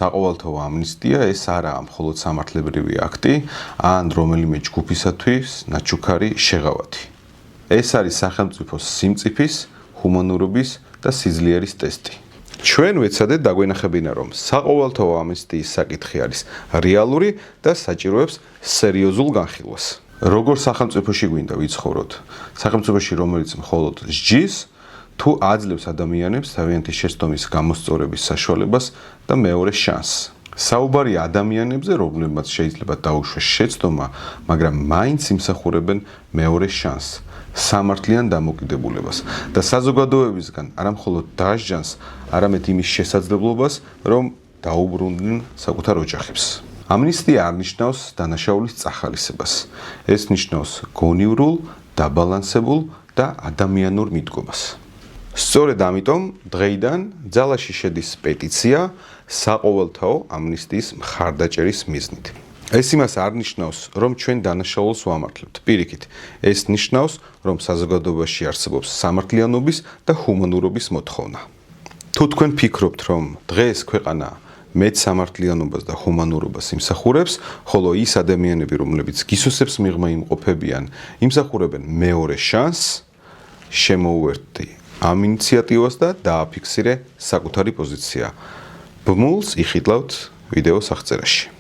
საყოველთაო ამნისტია ეს არაა მხოლოდ სამართლებრივი აქტი, ან რომელიმე ჯგუფისათვის ნაჩუქარი შეღავათი. ეს არის სახელმწიფოს სიმწიფის, ჰუმანურობის და სიძლიერის ტესტი. ჩვენ ვეცადეთ დაგვენახებინა, რომ საყოველთაო ამნისტიის საკითხი არის რეალური და საჭიროებს სერიოზულ განხილვას. როგორ სახელმწიფოში გვინდა ვიცხოვროთ? სახელმწიფოში, რომელიც მხოლოდ სჯის, თუ აძლევს ადამიანებს თავიანთი შეცდომის გამოსწორების საშუალებას და მეორე შანსს. საუბარი ადამიანებზე, რომლებმაც შეიძლება დაუშვეს შეცდომა, მაგრამ მაინც იმსახურებენ მეორე შანსს, სამართლიან დამოკიდებულებას და საზოგადოებისგან არა მხოლოდ დასჯანს, არამედ იმის შესაძლებლობას, რომ დაუბრუნდნენ საკუთარ ოჯახებს. ამნისტია არ ნიშნავს დანაშაულის წახალისებას. ეს ნიშნავს გონივრულ, დაბალანსებულ და ადამიანურ მიდგომას. სწორედ ამიტომ დღეიდან ძალაში შედის პეტიცია საყოველთაო ამნისტიის მხარდაჭერის მიზნით. ეს იმას არ ნიშნავს, რომ ჩვენ დანაშაულს ვამართლებთ. პირიქით, ეს ნიშნავს, რომ საზოგადოებაში არსებობს სამართლიანობის და ჰუმანურობის მოთხოვნა. თუ თქვენ ფიქრობთ, რომ დღეს ქვეყანა მეტ სამართლიანობას და ჰუმანურობას იმსახურებს, ხოლო ის ადამიანები, რომლებიც გისოსებს მიღმა იმყოფებიან, იმსახურებენ მეორე შანსს, შემოუერთდი ამ ინიციატივას და დააფიქსირე საკუთარი პოზიცია. ბმულს იხილავთ ვიდეოს აღწერაში.